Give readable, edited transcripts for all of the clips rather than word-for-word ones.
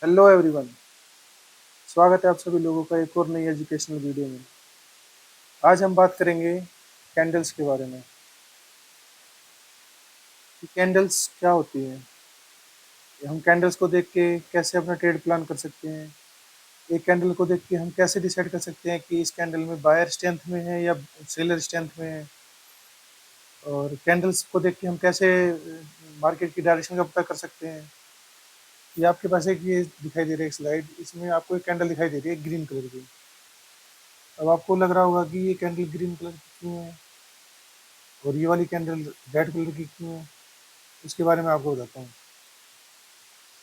Hello everyone. स्वागत है आप सभी लोगों का एक और नई एजुकेशनल वीडियो में। आज हम बात करेंगे कैंडल्स के बारे में कि कैंडल्स क्या होती हैं। हम कैंडल्स को देख के कैसे अपना ट्रेड प्लान कर सकते हैं। एक कैंडल को देख के हम कैसे डिसाइड कर सकते हैं कि इस कैंडल में बायर स्ट्रेंथ में है या सेलर स्ट्रेंथ में है। और कैंडल्स को देख के हम कैसे मार्केट की डायरेक्शन का पता कर सकते हैं। ये आपके पास एक ये दिखाई दे रहा है एक स्लाइड, इसमें आपको एक कैंडल दिखाई दे रही है ग्रीन कलर की। अब आपको लग रहा होगा कि ये कैंडल ग्रीन कलर की क्यों है और ये वाली कैंडल रेड कलर की क्यों है। उसके बारे में आपको बताता हूँ।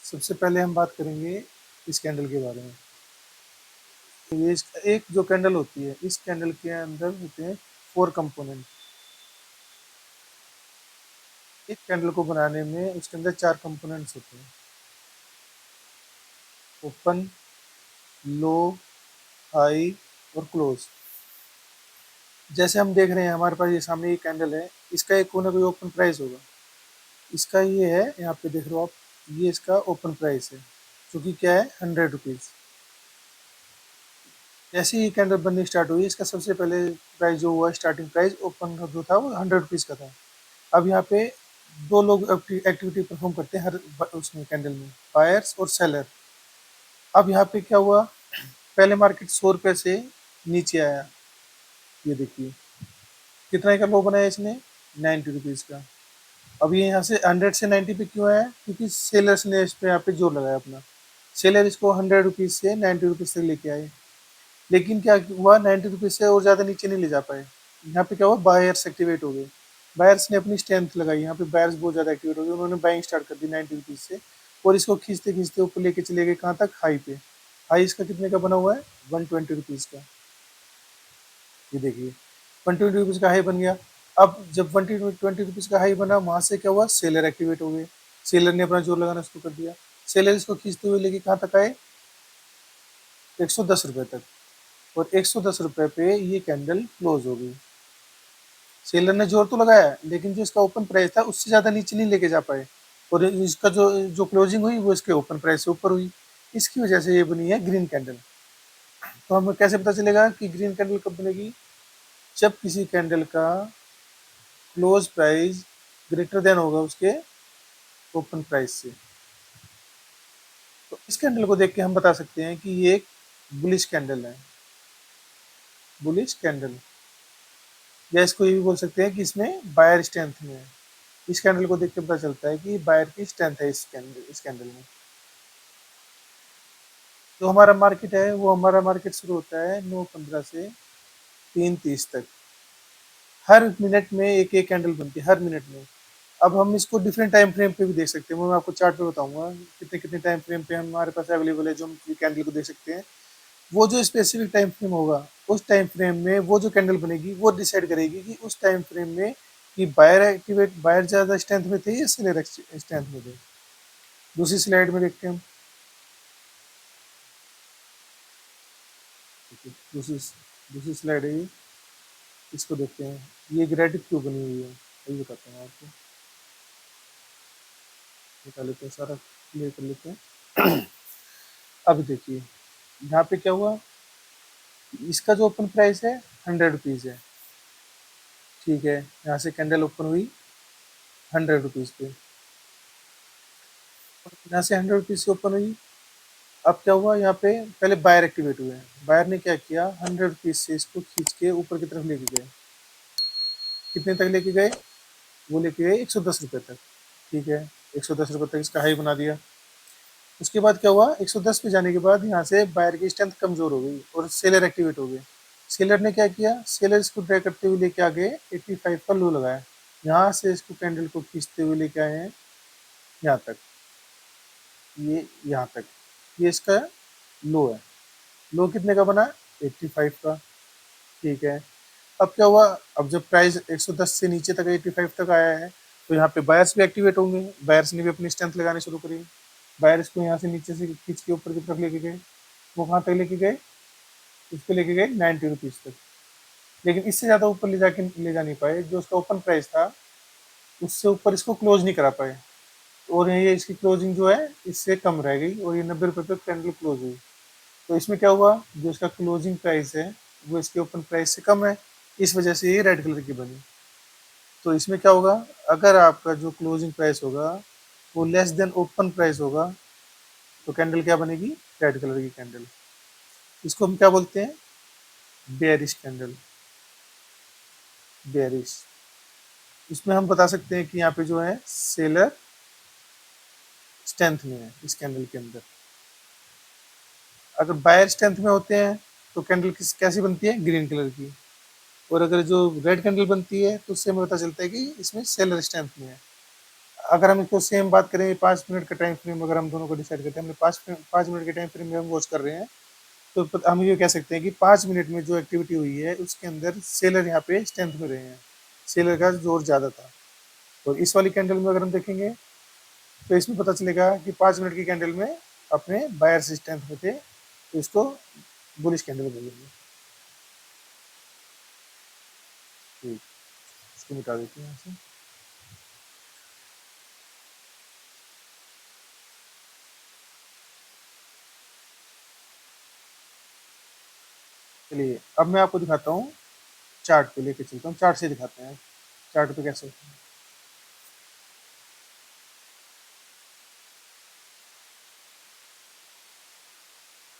सबसे पहले हम बात करेंगे इस कैंडल के बारे में। तो ये एक जो कैंडल होती है, इस कैंडल के अंदर होते हैं 4 कंपोनेंट। एक कैंडल को बनाने में उसके अंदर 4 कंपोनेंट्स होते हैं: ओपन, लो, हाई और क्लोज। जैसे हम देख रहे हैं हमारे पास ये सामने ये कैंडल है, इसका एक कोई ना कोई ओपन प्राइस होगा। इसका ये है, यहाँ पे देख रहे हो आप, ये इसका ओपन प्राइस है जो कि क्या है, 100 रुपीज़। जैसे ही कैंडल बननी स्टार्ट हुई, इसका सबसे पहले प्राइस जो हुआ, स्टार्टिंग प्राइस ओपन जो था वो 100 रुपीज़ का था। अब यहाँ पे दो लोग एक्टिविटी परफॉर्म करते हैं हर उसमें कैंडल में, बायर्स और सेलर। अब यहाँ पे क्या हुआ, पहले मार्केट 100 रुपये से नीचे आया। ये देखिए कितना का लो बनाया इसने, 90 रुपीज़ का। अब ये यहाँ से 100 से 90 पे क्यों आया, क्योंकि सेलर्स ने इस पे यहाँ पे जोर लगाया अपना। सेलर इसको 100 रुपीज़ से 90 रुपीज़ तक लेके आए। लेकिन क्या हुआ, 90 रुपीज़ से और ज़्यादा नीचे नहीं ले जा पाए। यहाँ पे क्या हुआ, बायर्स एक्टिवेट हो गए। बायर्स ने अपनी स्ट्रेंथ लगाई, यहाँ पे बायर्स बहुत ज़्यादा एक्टिवेट हो गए, उन्होंने बाइंग स्टार्ट कर दी 90 रुपीज़ से। और इसको खींचते खींचते ऊपर लेके चले गए, कहाँ तक, हाई पे। हाई इसका कितने का बना हुआ है, 120 रुपीज़ का। ये देखिए 120 रुपीज़ का हाई बन गया। अब जब 120 रुपीज़ का हाई बना, वहाँ से क्या हुआ, सेलर एक्टिवेट हो गए। सेलर ने अपना जोर लगाना शुरू कर दिया। सेलर इसको खींचते हुए लेके कहाँ तक आए, 110 रुपये तक। और 110 रुपये पे ये कैंडल क्लोज हो गई। सेलर ने जोर तो लगाया, लेकिन जो इसका ओपन प्राइस था उससे ज़्यादा नीचे नहीं लेके जा पाए। और इसका जो जो क्लोजिंग हुई वो इसके ओपन प्राइस से ऊपर हुई। इसकी वजह से ये बनी है ग्रीन कैंडल। तो हमें कैसे पता चलेगा कि ग्रीन कैंडल कब बनेगी, जब किसी कैंडल का क्लोज प्राइस ग्रेटर देन होगा उसके ओपन प्राइस से। तो इस कैंडल को देख के हम बता सकते हैं कि ये एक बुलिश कैंडल है। बुलिश कैंडल, या इसको ये भी बोल सकते हैं कि इसमें बायर स्ट्रेंथ में है। इस कैंडल को देख के पता चलता है कि बायर की स्ट्रेंथ है इस कैंडल में। जो हमारा मार्केट है वो हमारा मार्केट शुरू होता है 9:15 से 3:30 तक। हर मिनट में एक एक कैंडल बनती है, हर मिनट में। अब हम इसको डिफरेंट टाइम फ्रेम पे भी देख सकते हैं, वो मैं आपको चार्ट पे बताऊंगा कितने कितने टाइम फ्रेम पे हमारे पास अवेलेबल है जो हम कैंडल को देख सकते हैं। वो जो स्पेसिफिक टाइम फ्रेम होगा, उस टाइम फ्रेम में वो जो कैंडल बनेगी वो डिसाइड करेगी कि उस टाइम फ्रेम में कि बायर ज़्यादा स्ट्रेंथ में थे या सेलर स्ट्रेंथ में थे। दूसरी स्लाइड में देखते हैं हम। दूसरी दूसरी स्लाइड है ये, इसको देखते हैं ये ग्रेडिट क्यों बनी हुई है, वही बताता हूँ आपको। निकाल लेते हैं, सारा क्लियर कर लेते हैं। अब देखिए यहाँ पे क्या हुआ, इसका जो ओपन प्राइस है 100 रुपीज़ है। ठीक है, यहाँ से कैंडल ओपन हुई 100 रुपीज़ पे, यहाँ से 100 रुपीज़ से ओपन हुई। अब क्या हुआ, यहाँ पे पहले बायर एक्टिवेट हुए हैं। बायर ने क्या किया, 100 रुपीज़ से इसको खींच के ऊपर की तरफ लेके गए। कितने तक लेके गए, वो लेके गए 110 रुपये तक। ठीक है, 110 रुपये तक इसका हाई बना दिया। उसके बाद क्या हुआ, 110 पे जाने के बाद यहाँ से बायर की स्ट्रेंथ कमजोर हो गई और सेलर एक्टिवेट हो गए। सेलर ने क्या किया, सेलर इसको ट्राई करते हुए लेके आ गए 85 का लो लगाया। यहाँ से इसको कैंडल को खींचते हुए लेके आए हैं यहाँ तक, ये यहाँ तक। ये इसका लो है। लो कितने का बना, 85 का। ठीक है, अब क्या हुआ, अब जब प्राइस 110 से नीचे तक 85 तक आया है, तो यहाँ पे बायर्स भी एक्टिवेट होंगे। बायर्स ने भी अपनी स्ट्रेंथ लगानी शुरू करी। बायर्स को यहाँ से नीचे से खींच के ऊपर की तरफ लेके गए। वो कहाँ तक लेके गए, इसको लेके गए 90 रुपीज़ तक। लेकिन इससे ज़्यादा ऊपर ले जा नहीं पाए। जो उसका ओपन प्राइस था उससे ऊपर इसको क्लोज नहीं करा पाए। और ये इसकी क्लोजिंग जो है इससे कम रह गई और ये 90 रुपये पे कैंडल क्लोज हुई। तो इसमें क्या हुआ, जो इसका क्लोजिंग प्राइस है वो इसके ओपन प्राइस से कम है, इस वजह से ये रेड कलर की बनी। तो इसमें क्या होगा, अगर आपका जो क्लोजिंग प्राइस होगा वो लेस देन ओपन प्राइस होगा तो कैंडल क्या बनेगी, रेड कलर की कैंडल। इसको हम क्या बोलते हैं, बेयरिश कैंडल, बेयरिश। इसमें हम बता सकते हैं कि यहाँ पे जो है सेलर स्ट्रेंथ में है इस कैंडल के अंदर। अगर बायर स्ट्रेंथ में होते हैं तो कैंडल किस कैसी बनती है, ग्रीन कलर की। और अगर जो रेड कैंडल बनती है तो उससे हमें पता चलता है कि इसमें सेलर स्ट्रेंथ में है। अगर हम इसको सेम बात करें 5 मिनट का टाइम फ्रेम, अगर हम दोनों को डिसाइड करते हैं, हमने 5 मिनट के टाइम फ्रेम में हम वॉच कर रहे हैं, तो हम ये कह सकते हैं कि 5 मिनट में जो एक्टिविटी हुई है उसके अंदर सेलर यहाँ पे स्ट्रेंथ में रहे हैं, सेलर का जोर ज़्यादा था। और इस वाली कैंडल में अगर हम देखेंगे तो इसमें पता चलेगा कि 5 मिनट की कैंडल में अपने बायर से स्ट्रेंथ में थे, तो इसको बुलिश कैंडल बोलेंगे। ठीक, इसको मिटा देते हैं यहाँ से। चलिए अब मैं आपको दिखाता हूँ, चार्ट पे लेके चलता हूँ, चार्ट से दिखाते हैं चार्ट पे कैसे होता है।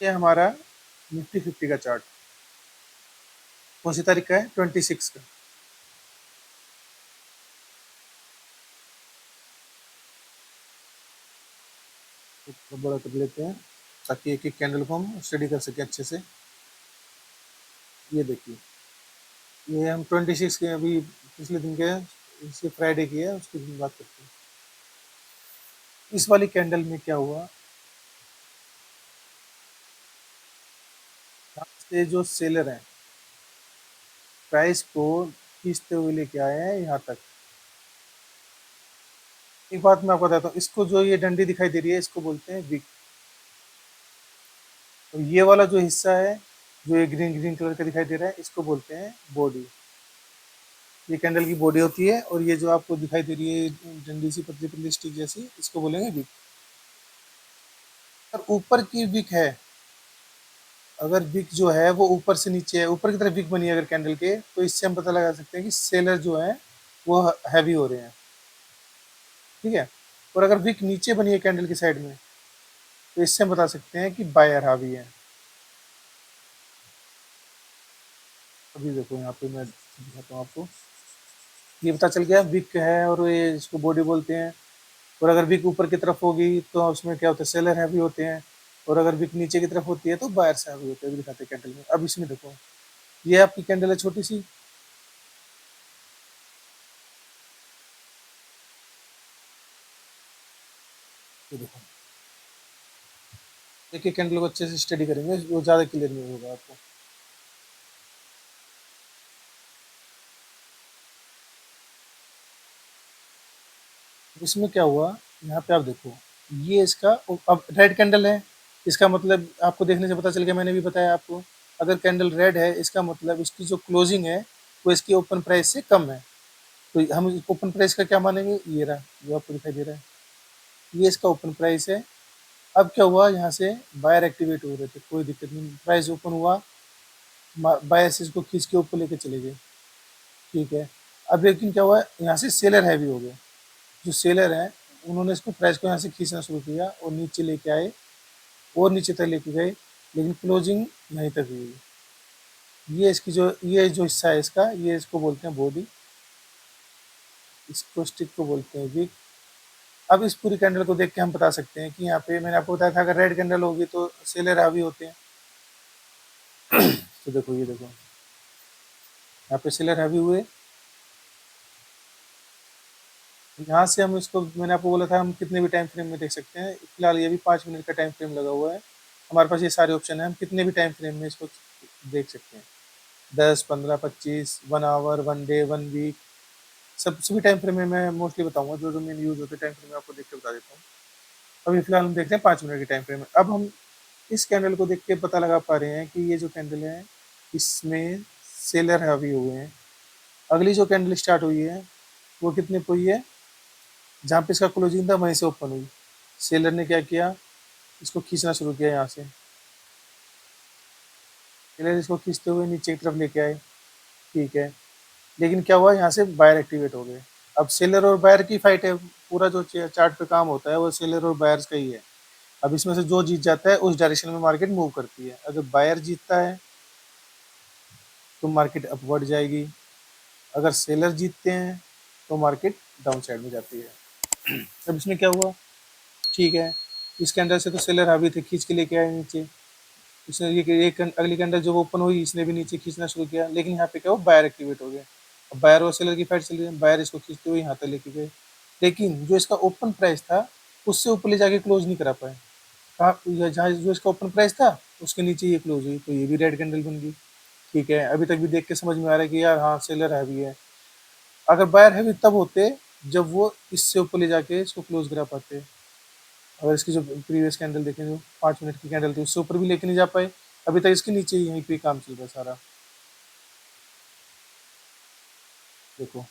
ये हमारा निफ्टी 50 का चार्ट, कौन सी तारीख का है, 26 का। तो बड़ा कर लेते हैं ताकि एक एक कैंडल को हम स्टडी कर सके अच्छे से। ये देखिए, ये हम 26 के अभी पिछले दिन के, इसके फ्राइडे की है, उसकी दिन बात करते हैं। इस वाली कैंडल में क्या हुआ, यहाँ से जो सेलर है प्राइस को खींचते हुए लेके आए हैं यहाँ तक। एक बात मैं आपको बताता हूँ, इसको जो ये डंडी दिखाई दे रही है इसको बोलते हैं विक। और ये वाला जो हिस्सा है जो ये ग्रीन ग्रीन कलर का दिखाई दे रहा है इसको बोलते हैं बॉडी। ये कैंडल की बॉडी होती है और ये जो आपको दिखाई दे रही है डंडी सी पतली पतली स्टिक जैसी, इसको बोलेंगे विक। और ऊपर की विक है, अगर विक जो है वो ऊपर से नीचे है, ऊपर की तरफ विक बनी है अगर कैंडल के, तो इससे हम पता लगा सकते हैं कि सेलर जो है वो हैवी हो रहे हैं। ठीक है। और अगर विक नीचे बनी है कैंडल की साइड में तो इससे हम बता सकते हैं कि बायर हावी है। अभी देखो यहाँ पे मैं दिखाता हूँ आपको, ये पता चल गया विक है और ये इसको बॉडी बोलते हैं। और अगर विक ऊपर की तरफ होगी तो उसमें क्या होता है, सेलर हैवी होते हैं। और अगर विक नीचे की तरफ होती है तो बायर से हैवी होते हैं, दिखाते हैं कैंडल में। अब इसमें देखो, ये आपकी कैंडल है छोटी सी, ये देखो, एक एक कैंडल को अच्छे से स्टडी करेंगे वो ज़्यादा क्लियर नहीं होगा आपको। इसमें क्या हुआ, यहाँ पे आप देखो, ये इसका अब रेड कैंडल है, इसका मतलब आपको देखने से पता चल गया, मैंने भी बताया आपको, अगर कैंडल रेड है इसका मतलब इसकी जो क्लोजिंग है वो इसकी ओपन प्राइस से कम है। तो हम ओपन प्राइस का क्या मानेंगे, ये रहा जो आपको दिखाई दे रहा है, ये इसका ओपन प्राइस है। अब क्या हुआ, यहाँ से बायर एक्टिवेट हो रहे थे, कोई दिक्कत नहीं, प्राइस ओपन हुआ, बायर से इसको खींच के ऊपर लेके चले गए। ठीक है। अब लेकिन क्या हुआ, यहाँ से सेलर हैवी हो गए, जो सेलर हैं उन्होंने इसको प्राइस को यहाँ से खींचना शुरू किया और नीचे लेके आए और नीचे तक लेके गए, लेकिन क्लोजिंग यहीं तक हुई। ये इसकी जो ये जो हिस्सा है इसका, ये इसको बोलते हैं बॉडी, इसको स्टिक को बोलते हैं विक। अब इस पूरी कैंडल को देख के हम बता सकते हैं कि यहाँ पे मैंने आपको बताया था अगर रेड कैंडल होगी तो सेलर हावी होते हैं। तो देखो, ये देखो यहाँ पे सेलर हावी हुए। यहाँ से हम इसको, मैंने आपको बोला था हम कितने भी टाइम फ्रेम में देख सकते हैं, फिलहाल ये भी 5 मिनट का टाइम फ्रेम लगा हुआ है, हमारे पास ये सारे ऑप्शन है, हम कितने भी टाइम फ्रेम में इसको देख सकते हैं, 10, 15, 25, 1 आवर, 1 डे, 1 वीक, सब सभी टाइम फ्रेम में मैं मोस्टली बताऊंगा, जो जो मेन यूज होते हैं टाइम फ्रेम में आपको देख के बता देता हूँ। अभी फिलहाल हम देखते हैं 5 मिनट के टाइम फ्रेम में। अब हम इस कैंडल को देख के पता लगा पा रहे हैं कि ये जो कैंडल है इसमें सेलर हैवी हुए हैं। अगली जो कैंडल स्टार्ट हुई है वो कितने पे हुई है, जहाँ पे इसका क्लोजिंग था वहीं से ओपन हुई। सेलर ने क्या किया, इसको खींचना शुरू किया यहाँ से। सेलर इसको खींचते हुए नीचे की तरफ लेके आए, ठीक है। लेकिन क्या हुआ, यहाँ से बायर एक्टिवेट हो गए। अब सेलर और बायर की फाइट है, पूरा जो चार्ट पे काम होता है वो सेलर और बायर्स का ही है। अब इसमें से जो जीत जाता है उस डायरेक्शन में मार्केट मूव करती है। अगर बायर जीतता है तो मार्केट अपवर्ड जाएगी, अगर सेलर जीतते हैं तो मार्केट डाउन साइड में जाती है। अब इसमें क्या हुआ, ठीक है, इस कैंडल से तो सेलर हावी थे, खींच के लेके आए नीचे। इसने ये अगली कैंडल जब ओपन हुई इसने भी नीचे खींचना शुरू किया, लेकिन यहाँ पे क्या हुआ, बायर एक्टिवेट हो गया। अब बायर और सेलर की फाइट चल रही है, बायर इसको खींचते हुए यहाँ तक लेके गए, लेकिन जो इसका ओपन प्राइस था उससे ऊपर ले जाके क्लोज नहीं करा पाए। कहाँ, जहाँ जो इसका ओपन प्राइस था उसके नीचे ये क्लोज हुई, तो ये भी रेड कैंडल बन गई। ठीक है, अभी तक भी देख के समझ में आ रहा है कि यार हाँ सेलर हैवी है। अगर बायर हैवी तब होते जब वो इससे ऊपर ले जाके इसको क्लोज करा पाते। अगर इसकी जो प्रीवियस कैंडल देखें, जो 5 मिनट की कैंडल थी, उससे ऊपर भी लेके नहीं जा पाए, अभी तक इसके नीचे ही यहीं पे काम चल रहा है सारा। देखो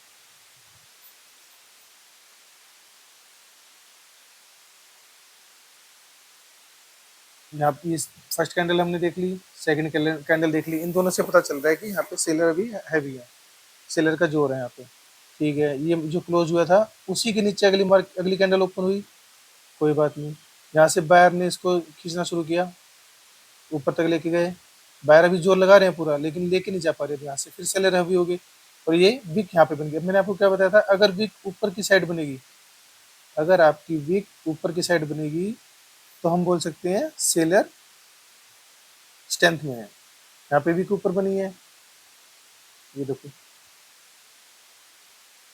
यहाँ पे इस फर्स्ट कैंडल हमने देख ली, सेकंड कैंडल देख ली, इन दोनों से पता चल रहा है कि यहाँ पे सेलर अभी हैवी है, सेलर का जोर है यहाँ पे। ठीक है, ये जो क्लोज हुआ था उसी के नीचे अगली कैंडल ओपन हुई, कोई बात नहीं। यहाँ से बायर ने इसको खींचना शुरू किया, ऊपर तक लेके गए। बायर अभी जोर लगा रहे हैं पूरा, लेकिन लेके नहीं जा पा रहे थे, यहाँ से फिर सेलर हैवी हो गए और ये विक यहाँ पे बन गया। मैंने आपको क्या बताया था, अगर विक ऊपर की साइड बनेगी, अगर आपकी विक ऊपर की साइड बनेगी तो हम बोल सकते हैं सेलर स्ट्रेंथ में है। यहाँ पे विक ऊपर बनी है, ये देखो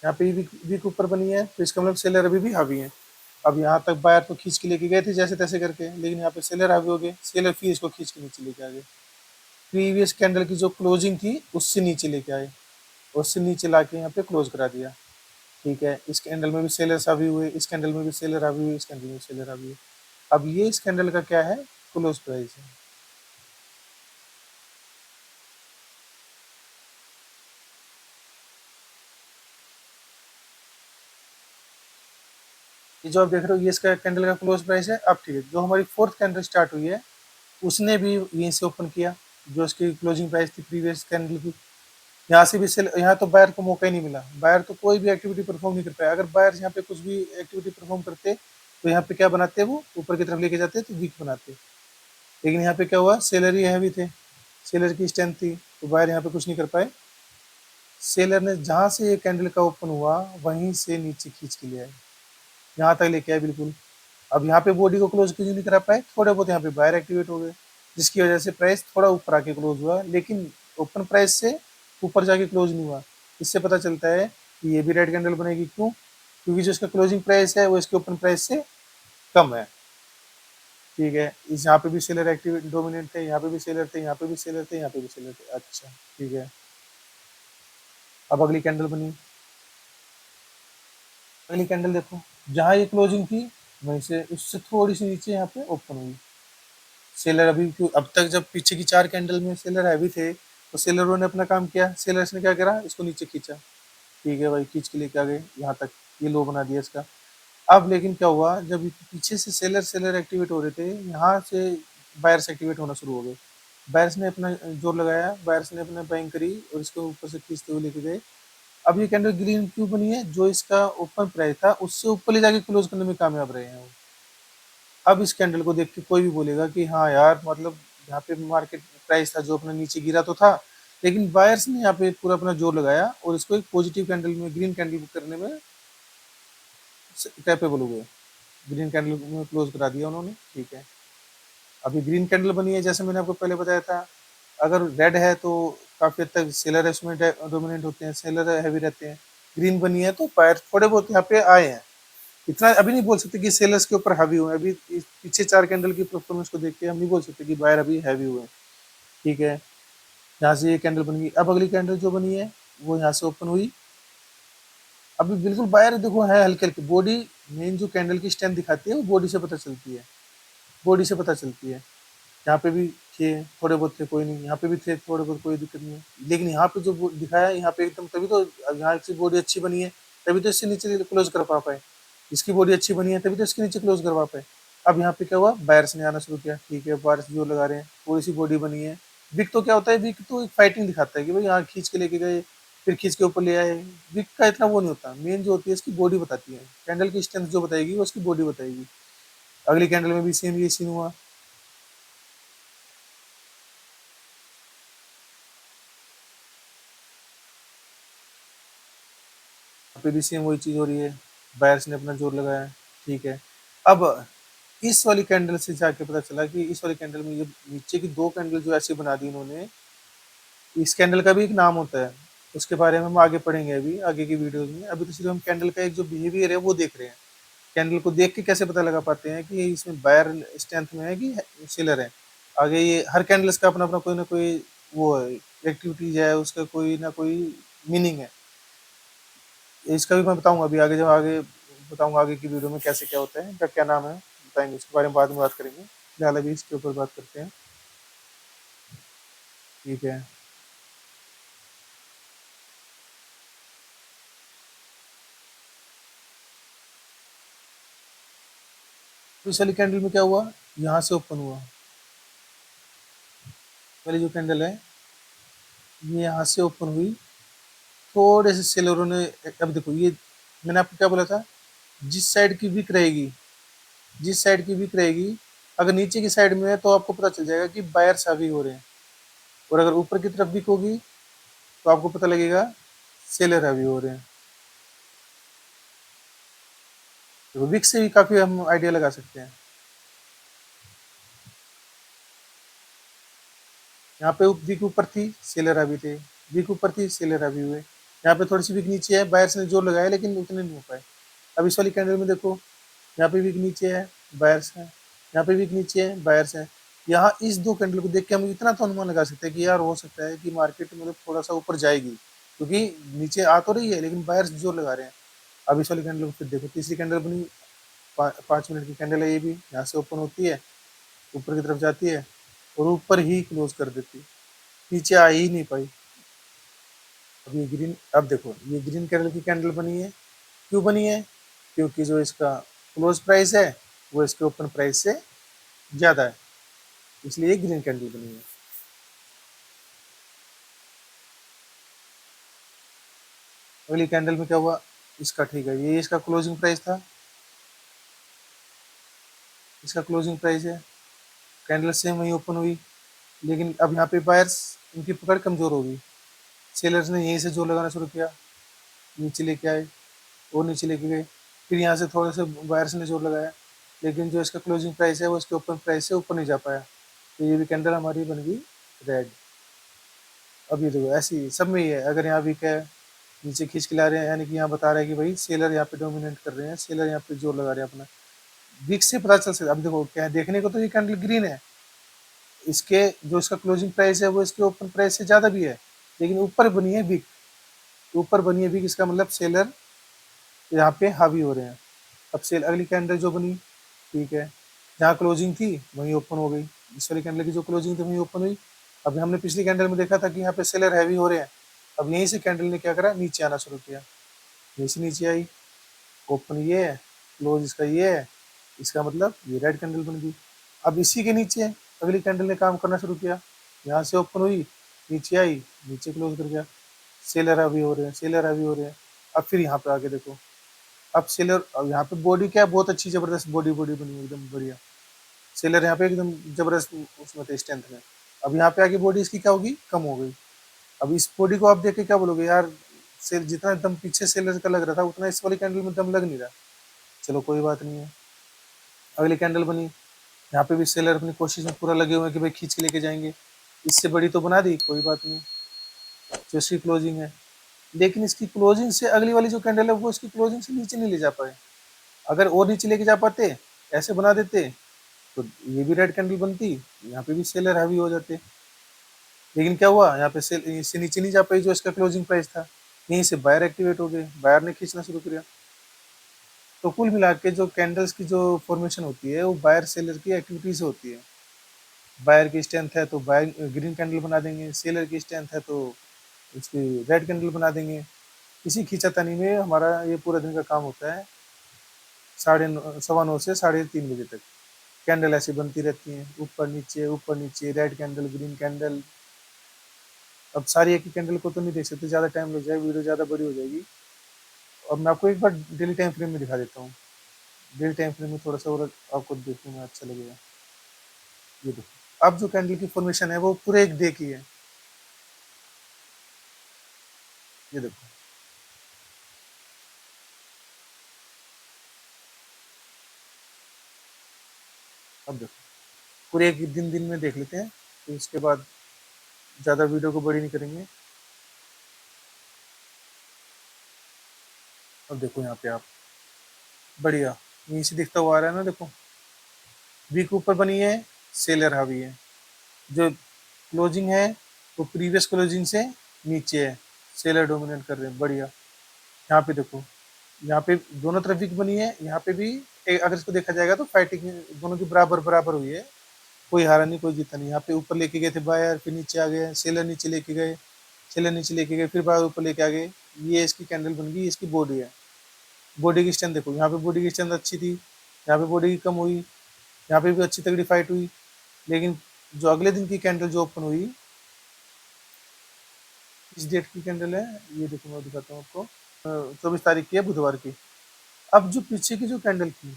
यहाँ पे विक ऊपर बनी है, तो इसका मतलब सेलर अभी भी हावी है। अब यहाँ तक बायर तो खींच के लेके गए थे जैसे तैसे करके, लेकिन यहाँ पे सेलर हावी हो गए, सेलर फिर इसको खींच के नीचे लेके आ गए। प्रीवियस कैंडल की जो क्लोजिंग थी उससे नीचे लेके आए, उससे नीचे ला के यहाँ पे क्लोज करा दिया। ठीक है, इस कैंडल में भी सेलर्स हावी हुए, इस कैंडल में भी सेलर हावी हुए, इस कैंडल में सेलर हावी हुए। अब ये इस कैंडल का क्या है, क्लोज प्राइस है। ये जो आप देख रहे हो ये इसका कैंडल का क्लोज प्राइस है। अब ठीक है, जो हमारी फोर्थ कैंडल स्टार्ट हुई है उसने भी यहीं से ओपन किया, जो उसकी क्लोजिंग प्राइस थी प्रीवियस कैंडल की। यहाँ से भी सेल, यहाँ तो बायर को मौका ही नहीं मिला, बायर तो कोई भी एक्टिविटी परफॉर्म नहीं कर पाया। अगर बायर यहाँ पे कुछ भी एक्टिविटी परफॉर्म करते तो यहाँ पे क्या बनाते, वो ऊपर की तरफ लेके जाते तो वीक बनाते। लेकिन यहाँ पे क्या हुआ, सेलर ही हैवी थे, सेलर की स्ट्रेंथ थी, तो बायर यहाँ पे कुछ नहीं कर पाए। सेलर ने जहाँ से ये कैंडल का ओपन हुआ वहीं से नीचे खींच के लिया है, यहाँ तक लेके आए बिल्कुल। अब यहाँ पे बॉडी को क्लोज क्यों नहीं करा पाए, थोड़े बहुत यहाँ पे बायर एक्टिवेट हो गए, जिसकी वजह से प्राइस थोड़ा ऊपर आके क्लोज हुआ, लेकिन ओपन प्राइस से ऊपर जाके क्लोज नहीं हुआ। इससे पता चलता है कि ये भी रेड कैंडल बनेगी, क्यों, क्योंकि जो इसका क्लोजिंग प्राइस है वो इसके ओपन प्राइस से कम है। ठीक है, इस यहाँ पे भी सेलर एक्टिव डोमिनेंट थे, यहाँ पे भी सेलर थे, यहाँ पे भी सेलर थे, यहाँ पे भी सेलर थे। अच्छा ठीक है, अब अगली कैंडल बनी, अगली कैंडल देखो, जहाँ ये क्लोजिंग थी वहीं से उससे थोड़ी सी नीचे यहाँ पे ओपन हुई। सेलर अभी क्यों, अब तक जब पीछे की 4 कैंडल में सेलर हैवी थे तो सेलरों ने अपना काम किया, सेलर्स ने क्या करा, इसको नीचे खींचा। ठीक है भाई, खींच के लेके आ गए यहाँ तक, ये लो बना दिया इसका। अब लेकिन क्या हुआ, जब पीछे से सेलर सेलर एक्टिवेट हो रहे थे, यहाँ से बायर्स एक्टिवेट होना शुरू हो गए। बायर्स ने अपना जोर लगाया, बायर्स ने अपना बाइंग करी और इसको ऊपर से खींचते हुए लेके गए। अब ये कैंडल ग्रीन क्यों बनी है, जो इसका ओपन प्राइस था उससे ऊपर ले जाके क्लोज करने में कामयाब रहे हैं वो। अब इस कैंडल को देख के कोई भी बोलेगा कि हाँ यार, मतलब यहाँ पे मार्केट प्राइस था जो अपना नीचे गिरा तो था, लेकिन बायर्स ने यहाँ पे पूरा अपना जोर लगाया और इसको एक पॉजिटिव कैंडल में, ग्रीन कैंडल करने में कैपेबल हुए। ग्रीन कैंडल में क्लोज करा दिया उन्होंने। ठीक है, अभी ग्रीन कैंडल बनी है, जैसे मैंने आपको पहले बताया था। अगर रेड है तो काफी हद तक सेलर इसमें डोमिनेट होते हैं, सेलर हैवी रहते हैं। ग्रीन बनी है तो बायर थोड़े बहुत यहाँ पे आए हैं, इतना अभी नहीं बोल सकते कि सेलर्स के ऊपर हैवी हुए। अभी पीछे 4 कैंडल की परफॉर्मेंस को देख के हम नहीं बोल सकते कि बायर अभी हैवी हुए। ठीक है, यहाँ से ये कैंडल बन गई, अब अगली कैंडल जो बनी है वो यहाँ से ओपन हुई। अभी बिल्कुल बायर देखो है हल्के हल्के, बॉडी मेन जो कैंडल की स्ट्रेंथ दिखाती है वो बॉडी से पता चलती है, बॉडी से पता चलती है। यहाँ पे भी थे थोड़े बहुत, थे कोई नहीं, यहाँ पे भी थे थोड़े बहुत, कोई दिक्कत नहीं है। लेकिन यहाँ पे जो दिखाया यहाँ पे एकदम, तभी तो यहाँ से बॉडी अच्छी बनी है, तभी तो इससे नीचे क्लोज कर पा पाए। इसकी बॉडी अच्छी बनी है तभी तो इसके नीचे क्लोज करवा पाए। अब यहाँ पे क्या हुआ, बायर्स ने आना शुरू किया, ठीक है बायर्स जो लगा रहे हैं, थोड़ी सी बॉडी बनी है। विक तो क्या होता है, विक तो एक फाइटिंग दिखाता है कि भाई यहाँ खींच के लेके गए, फिर खींच के ऊपर ले आए। विक का इतना वो नहीं होता, मेन जो होती है इसकी बॉडी बताती है, कैंडल की स्ट्रेंथ जो बताएगी वो उसकी बॉडी बताएगी। अगली कैंडल में भी सेम ये सीन हुआ। यहाँ पे भी सेम वही चीज हो रही है, बायर्स ने अपना जोर लगाया, ठीक है। अब इस वाली कैंडल से जाके पता चला कि इस वाली कैंडल में ये नीचे की दो कैंडल जो ऐसी बना दी इन्होंने, इस कैंडल का भी एक नाम होता है, उसके बारे में हम आगे पढ़ेंगे अभी आगे की वीडियोस में। अभी तो सिर्फ हम कैंडल का एक जो बिहेवियर है वो देख रहे हैं। कैंडल को देख के कैसे पता लगा पाते हैं कि इसमें बायर स्ट्रेंथ में है कि सेलर है। आगे ये हर कैंडल्स का अपना अपना कोई ना कोई वो है, एक्टिविटीज है, उसका कोई ना कोई मीनिंग है। इसका भी मैं बताऊंगा अभी आगे, जब आगे बताऊंगा आगे की वीडियो में कैसे क्या होता है, इनका क्या नाम है बताएंगे, उसके बारे में बाद में बात करेंगे। फिलहाल अभी इसके ऊपर बात करते हैं, ठीक है। तो इस वाली कैंडल में क्या हुआ, यहाँ से ओपन हुआ, वाली जो कैंडल है ये यहाँ से ओपन हुई, थोड़े से सेलरों ने, अब देखो ये मैंने आपको क्या बोला था, जिस साइड की वीक रहेगी, जिस साइड की वीक रहेगी, अगर नीचे की साइड में है तो आपको पता चल जाएगा कि बायर्स हावी हो रहे हैं, और अगर ऊपर की तरफ वीक होगी तो आपको पता लगेगा सेलर हावी हो रहे हैं। तो वीक से भी काफी हम आइडिया लगा सकते हैं। यहाँ पे वीक ऊपर थी, सेलर हावी थे, वीक ऊपर थी, सेलर हावी हुए। यहाँ पे थोड़ी सी वीक नीचे है, बायर्स ने जोर लगाया लेकिन उतने नहीं हो पाए। अब इस वाली कैंडल में देखो, यहाँ पे वीक नीचे है, बायर्स है, यहाँ पे वीक नीचे है, बायर्स है। यहाँ इस दो कैंडल को देख के हम इतना तो अनुमान लगा सकते हैं कि यार हो सकता है कि मार्केट मतलब थोड़ा सा ऊपर जाएगी, क्योंकि नीचे आ तो रही है लेकिन बायर्स जोर लगा रहे हैं। अब इस वाली कैंडल को फिर देखो, तीसरी कैंडल बनी, 5 मिनट की कैंडल है ये भी, यहाँ से ओपन होती है, ऊपर की तरफ जाती है और ऊपर ही क्लोज कर देती है, नीचे आ ही नहीं पाई। अब ये ग्रीन, अब देखो ये ग्रीन कलर की कैंडल बनी है, क्यों बनी है, क्योंकि जो इसका क्लोज प्राइस है वो इसके ओपन प्राइस से ज़्यादा है, इसलिए ग्रीन कैंडल बनी है। अगली कैंडल में क्या हुआ, इसका ठीक है, ये इसका क्लोजिंग प्राइस था, इसका क्लोजिंग प्राइस है, कैंडल सेम वही ओपन हुई, लेकिन अब यहाँ पे बायर्स, इनकी पकड़ कमज़ोर होगी, सेलर्स ने यहीं से जोर लगाना शुरू किया, नीचे लेके आए और नीचे लेके गए, फिर यहाँ से थोड़े से बायर्स ने जोर लगाया, लेकिन जो इसका क्लोजिंग प्राइस है वो इसके ओपन प्राइस से ऊपर नहीं जा पाया, तो ये भी कैंडल हमारी बन गई रेड। अब ये देखो ऐसी सब में ही है, अगर यहाँ वीक है नीचे खींच के ला रहे हैं, यानी कि यहाँ बता रहे हैं कि भाई सेलर यहाँ पे डोमिनेट कर रहे हैं, सेलर यहाँ पे जोर लगा रहे हैं अपना, वीक से पता चल सकता है। अब देखो क्या है, देखने को तो ये कैंडल ग्रीन है, इसके जो इसका क्लोजिंग प्राइस है वो इसके ओपन प्राइस से ज़्यादा भी है, लेकिन ऊपर बनी है वीक, ऊपर बनी है वीक, इसका मतलब सेलर यहाँ पे हावी हो रहे हैं। अब सेल अगली कैंडल जो बनी, ठीक है, जहाँ क्लोजिंग थी वहीं ओपन हो गई, इस वाली कैंडल की जो क्लोजिंग थी वहीं ओपन हुई। अब हमने पिछली कैंडल में देखा था कि यहाँ पे सेलर हैवी हो रहे हैं, अब यहीं से कैंडल ने क्या करा, नीचे आना शुरू किया, यहीं से नीचे आई, ओपन ये है, क्लोज इसका ये है, इसका मतलब ये रेड कैंडल बन गई। अब इसी के नीचे अगली कैंडल ने काम करना शुरू किया, यहाँ से ओपन हुई, नीचे आई, नीचे क्लोज कर गया, सेलर हैवी हो रहे हैं, सेलर हैवी हो रहे हैं। अब फिर यहाँ पे आके देखो, अब सेलर, अब यहाँ पे बॉडी क्या है, बहुत अच्छी जबरदस्त बॉडी बॉडी बनी है एकदम बढ़िया, सेलर यहाँ पे एकदम जबरदस्त उसमें थे स्ट्रेंथ में। अब यहाँ पे आके बॉडी इसकी क्या होगी, कम हो गई। अब इस बॉडी को आप देख के क्या बोलोगे यार, सेल जितना दम पीछे सेलर का लग रहा था उतना इस वाली कैंडल में दम लग नहीं रहा। चलो कोई बात नहीं है, अगली कैंडल बनी, यहाँ पे भी सेलर अपनी कोशिश में पूरा लगे हुए हैं कि भाई खींच के लेके जाएंगे, इससे बड़ी तो बना दी, कोई बात नहीं, जो इसकी क्लोजिंग है, लेकिन इसकी क्लोजिंग से अगली वाली जो कैंडल है वो इसकी क्लोजिंग से नीचे नहीं ले जा पाए। अगर और नीचे लेके जा पाते, ऐसे बना देते, तो ये भी रेड कैंडल बनती, यहाँ पे भी सेलर हैवी हो जाते। लेकिन क्या हुआ, यहाँ पे सेल इससे नीचे नहीं जा पाई जो इसका क्लोजिंग प्राइस था, यहीं से बायर एक्टिवेट हो गए, बायर ने खींचना शुरू किया। तो कुल मिला के जो कैंडल्स की जो फॉर्मेशन होती है वो बायर सेलर की एक्टिविटी से होती है। बायर की स्ट्रेंथ है तो बायर ग्रीन कैंडल बना देंगे, सेलर की स्ट्रेंथ है तो उसकी रेड कैंडल बना देंगे। इसी खींचातानी में हमारा ये पूरा दिन का काम होता है। सवा नौ से 3:30 बजे तक कैंडल ऐसी बनती रहती हैं, ऊपर नीचे, रेड कैंडल, ग्रीन कैंडल। अब सारी एक ही कैंडल को तो नहीं देख सकते, ज़्यादा टाइम लग जाएगा, वीडियो ज़्यादा बड़ी हो जाएगी। और मैं आपको एक बार डेली टाइम फ्रेम में दिखा देता हूँ। डेली टाइम फ्रेम में थोड़ा सा और आपको देखने में अच्छा लगेगा। ये देखो, अब जो कैंडल की फॉर्मेशन है वो पूरे एक डे की है। ये देखो, अब देखो, पूरे एक दिन में देख लेते हैं, तो इसके बाद ज़्यादा वीडियो को बड़ी नहीं करेंगे। अब देखो यहाँ पे आप, बढ़िया, यहीं से दिखता हुआ आ रहा है ना, देखो वीक ऊपर बनी है, सेलर हावी है। जो क्लोजिंग है वो प्रीवियस क्लोजिंग से नीचे है, सेलर डोमिनेट कर रहे हैं, बढ़िया। यहाँ पे देखो, यहाँ पे दोनों तरफ वीक बनी है, यहाँ पे भी अगर इसको देखा जाएगा तो फाइटिंग दोनों की बराबर बराबर हुई है, कोई हारा नहीं कोई जीता नहीं। यहाँ पे ऊपर लेके गए थे बायर, फिर नीचे आ गए, सेलर नीचे लेके गए, सेलर नीचे लेके गए, फिर बायर ऊपर लेके आ गए। ये इसकी कैंडल बन गई, इसकी बॉडी है। बॉडी की स्ट्रेंथ देखो, यहाँ पे बॉडी की स्ट्रेंथ अच्छी थी, यहाँ पे बॉडी की कम हुई, यहाँ पे भी अच्छी तगड़ी फाइट हुई। लेकिन जो अगले दिन की कैंडल जो ओपन हुई, इस डेट की कैंडल है, ये देखो मैं दिखाता हूँ आपको, 24 तारीख की है, बुधवार की। अब जो पीछे की जो कैंडल थी,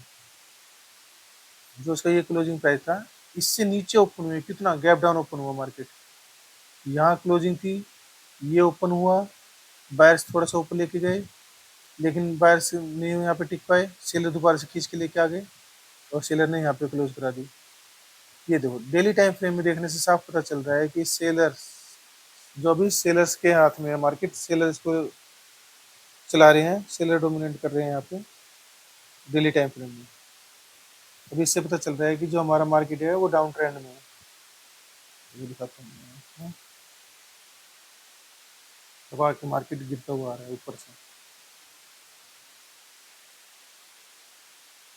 जो उसका ये क्लोजिंग प्राइस था, इससे नीचे ओपन हुए, कितना गैप डाउन ओपन हुआ मार्केट। यहाँ क्लोजिंग थी, ये ओपन हुआ, बायर्स थोड़ा सा ऊपर लेके गए, लेकिन बायर्स नहीं यहाँ पे टिक पाए, सेलर दोबारा से खींच के लेके आ गए, और सेलर ने यहाँ पे क्लोज करा दी। ये देखो, डेली टाइम फ्रेम में देखने से साफ पता चल रहा है कि सेलर्स, जो भी सेलर्स के हाथ में है मार्केट, सेलर इसको चला रहे हैं, सेलर डोमिनेट कर रहे हैं यहाँ पे डेली टाइम फ्रेम में। अभी इससे पता चल रहा है कि जो हमारा मार्केट है वो डाउन ट्रेंड में है। ये दिखाता हूँ, दबा के मार्केट गिरता हुआ आ रहा है ऊपर से।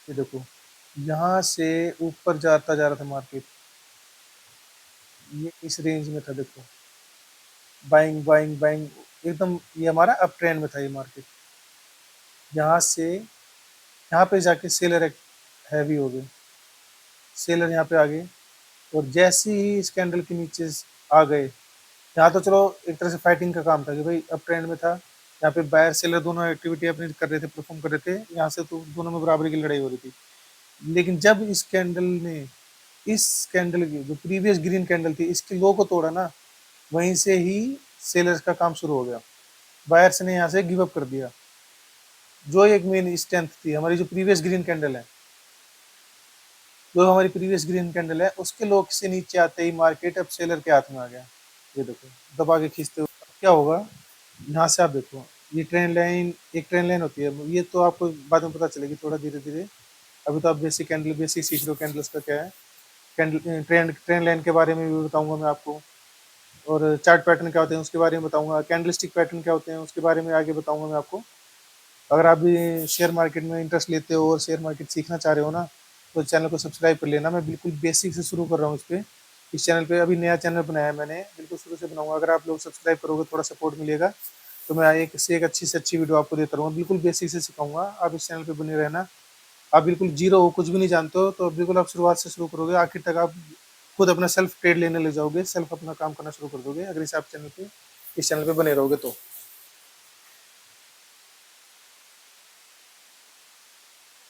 ये देखो, यहाँ से ऊपर जाता जा रहा था मार्केट, ये इस रेंज में था, देखो बाइंग बाइंग बाइंग, एकदम ये हमारा अप ट्रेंड में था ये मार्केट। यहाँ से यहाँ पे जाके सेलर हैवी हो गए, सेलर यहाँ पे आ गए, और जैसे ही इस कैंडल के नीचे आ गए, यहाँ तो चलो एक तरह से फाइटिंग का काम था कि भाई अप ट्रेंड में था, यहाँ पे बायर सेलर दोनों एक्टिविटी अपनी कर रहे थे, परफॉर्म कर रहे थे, यहाँ से तो दोनों में बराबरी की लड़ाई हो रही थी। लेकिन जब इस कैंडल ने, इस कैंडल की जो प्रीवियस ग्रीन कैंडल थी, इसके लो को तोड़ा ना, वहीं से ही सेलर्स का काम शुरू हो गया। बायर्स ने यहाँ से गिव अप कर दिया। जो एक मेन स्ट्रेंथ थी हमारी, जो प्रीवियस ग्रीन कैंडल है, जो हमारी प्रीवियस ग्रीन कैंडल है, उसके लो से नीचे आते ही मार्केट अब सेलर के हाथ में आ गया। ये देखो, दबा के खींचते हुए क्या होगा, यहाँ से आप देखो, ये ट्रेंड लाइन, एक ट्रेंड लाइन होती है, ये तो आपको बाद में पता चलेगी थोड़ा धीरे धीरे। अभी तो आप बेसिक कैंडल, बेसिक सीख रहे हो कैंडल्स का क्या है। कैंडल ट्रेंड लाइन के बारे में भी बताऊंगा मैं आपको, और चार्ट पैटर्न क्या होते हैं उसके बारे में बताऊंगा, कैंडलस्टिक पैटर्न क्या होते हैं उसके बारे में आगे बताऊंगा मैं आपको। अगर आप भी शेयर मार्केट में इंटरेस्ट लेते हो और शेयर मार्केट सीखना चाह रहे हो ना, तो चैनल को सब्सक्राइब कर लेना। मैं बिल्कुल बेसिक से शुरू कर रहा हूँ इस पर, इस चैनल पे अभी नया चैनल बनाया है मैंने, बिल्कुल शुरू से बनाऊंगा। अगर आप लोग सब्सक्राइब करोगे, थोड़ा सपोर्ट मिलेगा, तो मैं एक से एक अच्छी से अच्छी वीडियो आपको देता रहूँगा, बिल्कुल बेसिक से सिखाऊंगा। आप इस चैनल पर बने रहना। आप बिल्कुल जीरो हो, कुछ भी नहीं जानते हो, तो बिल्कुल आप शुरुआत से शुरू करोगे, आखिर तक आप खुद अपना सेल्फ ट्रेड लेने लग जाओगे, सेल्फ अपना काम करना शुरू कर दोगे, अगर इस चैनल पे बने रहोगे तो।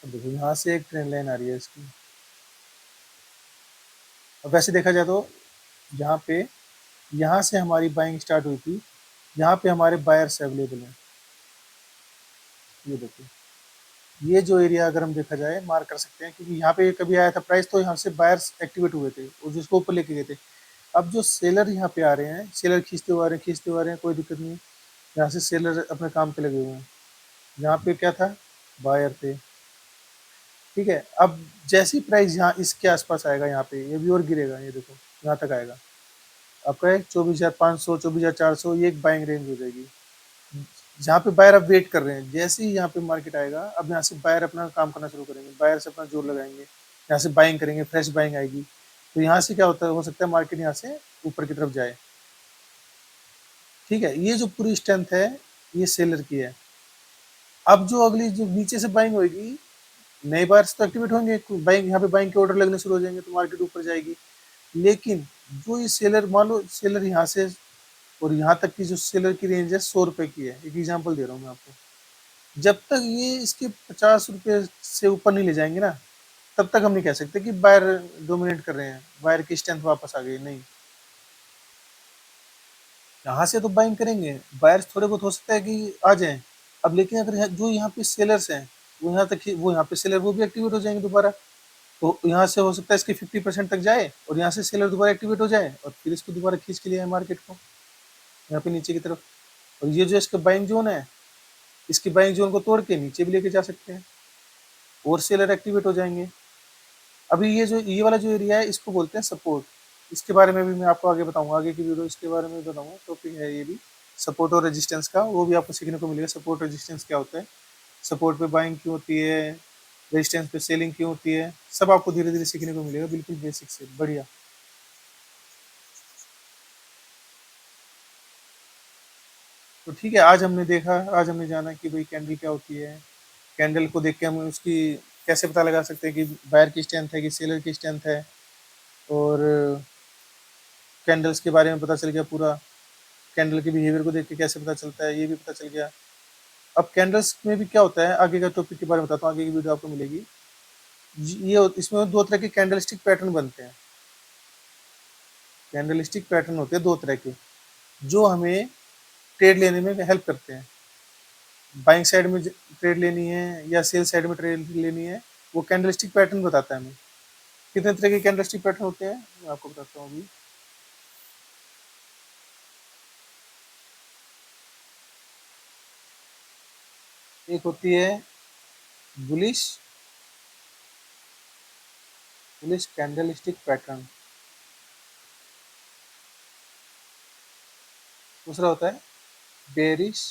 अब देखो, यहाँ से एक ट्रेंड लाइन आ रही है इसकी। अब वैसे देखा जाए तो यहाँ पे, यहाँ से हमारी बाइंग स्टार्ट हुई थी, यहाँ पे हमारे बायर्स अवेलेबल हैं। ये देखो, ये जो एरिया अगर हम देखा जाए मार्क कर सकते हैं, क्योंकि यहाँ पे कभी आया था प्राइस, तो यहाँ से बायर्स एक्टिवेट हुए थे और जिसको ऊपर लेके गए थे। अब जो सेलर यहाँ पे आ रहे हैं, सेलर खींचते हुए आ रहे हैं, खींचते हुए आ रहे हैं, कोई दिक्कत नहीं। यहाँ से सेलर अपने काम पे लगे हुए हैं। यहाँ पे क्या था, बायर थे, ठीक है। अब जैसी प्राइस यहाँ इसके आसपास आएगा, यहाँ पे ये भी और गिरेगा, ये देखो यहाँ तक आएगा आपका 24,500, 24,400, ये एक बाइंग रेंज हो जाएगी, जहाँ पे बायर अब वेट कर रहे हैं। जैसे ही यहाँ पे मार्केट आएगा, अब यहाँ से बायर अपना काम करना शुरू करेंगे, बायर से अपना जोर लगाएंगे, यहाँ से बाइंग करेंगे, फ्रेश बाइंग आएगी। तो यहाँ से क्या होता है, हो सकता है मार्केट यहाँ से ऊपर की तरफ जाए, ठीक है। ये जो पूरी स्ट्रेंथ है, ये सेलर की है। अब जो अगली जो नीचे से बाइंग होगी, नए बायर्स तो एक्टिवेट होंगे, बाइंग यहाँ पे बाइंग के ऑर्डर लगने शुरू हो जाएंगे तो मार्केट ऊपर जाएगी। लेकिन जो ये सेलर, मान लो सेलर यहाँ से और यहाँ तक की जो सेलर की रेंज है 100 रुपए की है, एक एग्जांपल दे रहा हूँ मैं आपको। जब तक ये इसके 50 रुपए से ऊपर नहीं ले जाएंगे ना, तब तक हम नहीं कह सकते कि बायर डोमिनेट कर रहे हैं, बायर की स्ट्रेंथ वापस आ गई, नहीं। यहाँ से तो बाइंग करेंगे, बायर्स थोड़े बहुत हो सकता है कि आ जाएं। अब लेकिन अगर जो यहाँ पे सेलर्स हैं, वो यहाँ तक वो यहाँ पे सेलर वो भी एक्टिवेट हो जाएंगे दोबारा। तो यहाँ से हो सकता है इसके 50% तक जाए और यहाँ से सेलर दोबारा एक्टिवेट हो जाए और फिर इसको दोबारा खींच के लिए आए मार्केट को यहाँ पे नीचे की तरफ। और ये जो इसका बाइंग जोन है, इसकी बाइंग जोन को तोड़ के नीचे भी लेके जा सकते हैं और सेलर एक्टिवेट हो जाएंगे। अभी ये जो ये वाला जो एरिया है इसको बोलते हैं सपोर्ट। इसके बारे में भी मैं आपको आगे बताऊंगा, आगे की वीडियो इसके बारे में बताऊंगा, टॉपिक है ये भी सपोर्ट और रेजिस्टेंस का, वो भी आपको सीखने को मिलेगा। सपोर्ट रेजिस्टेंस क्या होता है, सपोर्ट पे बाइंग क्यों होती है, रेजिस्टेंस पे सेलिंग क्यों होती है, सब आपको धीरे धीरे सीखने को मिलेगा, बिल्कुल बेसिक से बढ़िया। तो ठीक है, आज हमने जाना कि भाई कैंडल क्या होती है। कैंडल को देख के हम उसकी कैसे पता लगा सकते हैं कि बायर की स्ट्रेंथ है कि सेलर की स्ट्रेंथ है, और कैंडल्स के बारे में पता चल गया पूरा। कैंडल के बिहेवियर को देख के कैसे पता चलता है, ये भी पता चल गया। अब कैंडल्स में भी क्या होता है, आगे का टॉपिक के बारे में बताता हूँ, आगे की वीडियो आपको मिलेगी। ये इसमें दो तरह के कैंडलस्टिक पैटर्न बनते हैं। कैंडलस्टिक पैटर्न होते हैं दो तरह के, जो हमें ट्रेड लेने में हेल्प करते हैं। बाइंग साइड में ट्रेड लेनी है या सेल साइड में ट्रेड लेनी है, वो कैंडलस्टिक पैटर्न बताता है हमें। कितने तरह के कैंडलस्टिक पैटर्न होते हैं मैं आपको बताता हूँ अभी। एक होती है बुलिश बुलिश कैंडलस्टिक पैटर्न। दूसरा होता है बेरिश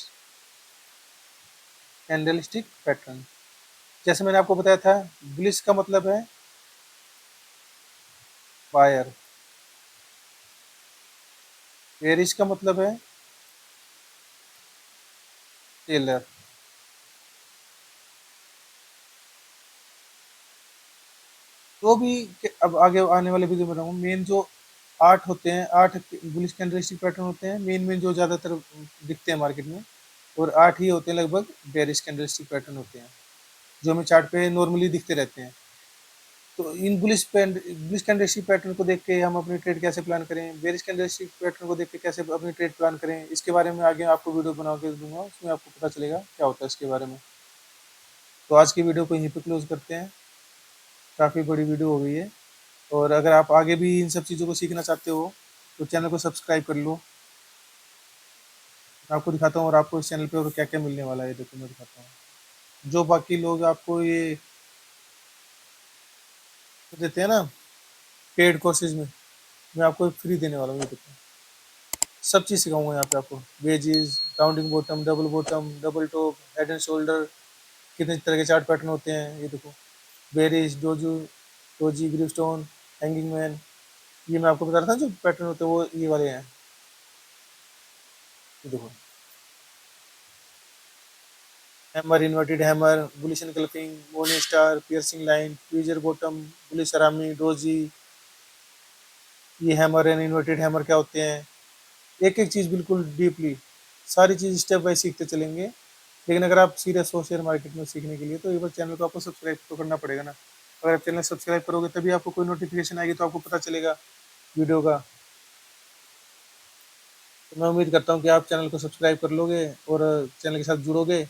कैंडलस्टिक पैटर्न। जैसे मैंने आपको बताया था, बुलिश का मतलब है बायर, बेरिश का मतलब है सेलर। तो भी अब आगे आने वाले वीडियो में बताऊंगा, मेन जो 8 होते हैं, 8 बुलिश कैंडलस्टिक पैटर्न होते हैं मेन मेन, जो ज़्यादातर दिखते हैं मार्केट में, और 8 ही होते हैं लगभग बेरिश कैंडलस्टिक पैटर्न होते हैं, जो हमें चार्ट पे नॉर्मली दिखते रहते हैं। तो इन बुलिश कैंडलस्टिक पैटर्न को देख के हम अपनी ट्रेड कैसे प्लान करें, बेरिश कैंडलस्टिक पैटर्न को देख के कैसे अपनी ट्रेड प्लान करें, इसके बारे में आगे आपको वीडियो बना के दूंगा, उसमें आपको पता चलेगा क्या होता है इसके बारे में। तो आज की वीडियो को यहीं पे क्लोज करते हैं, काफ़ी बड़ी वीडियो हो गई है। और अगर आप आगे भी इन सब चीज़ों को सीखना चाहते हो तो चैनल को सब्सक्राइब कर लो। मैं आपको दिखाता हूँ और आपको इस चैनल पे और क्या क्या मिलने वाला है, देखो मैं दिखाता हूँ। जो बाकी लोग आपको ये देते हैं ना पेड कोर्सेज में, मैं आपको फ्री देने वाला हूँ, ये देखो सब चीज़ सिखाऊंगा यहाँ पे आपको। Wages, rounding bottom, double top, head and shoulder, कितने तरह के चार्ट पैटर्न होते हैं, ये देखो बेरिश, डोजी, ग्रिपस्टोन, हैंगिंग मैन, ये मैं आपको बता रहा था जो पैटर्न होते हैं वो ये वाले हैं, ये देखो hammer, inverted hammer, bullish engulfing, morning star, piercing line, tweezer bottom, bullish अरामी, डोजी, ये हैमर एंड इन्वर्टेड हैमर क्या होते हैं, एक एक चीज़ बिल्कुल डीपली सारी चीज़ स्टेप बाय सीखते चलेंगे। लेकिन अगर आप सीरियस हो शेयर मार्केट में सीखने के लिए तो एक बार चैनल को आपको सब्सक्राइब तो करना पड़ेगा ना। अगर आप चैनल सब्सक्राइब करोगे तभी आपको कोई नोटिफिकेशन आएगी, तो आपको पता चलेगा वीडियो का। तो मैं उम्मीद करता हूँ कि आप चैनल को सब्सक्राइब कर लोगे और चैनल के साथ जुड़ोगे,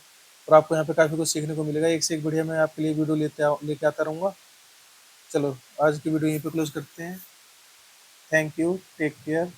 और आपको यहाँ पे काफ़ी कुछ सीखने को मिलेगा। एक से एक बढ़िया मैं आपके लिए वीडियो लेके आता रहूँगा। चलो आज की वीडियो यहीं पे क्लोज करते हैं। Thank you, take care.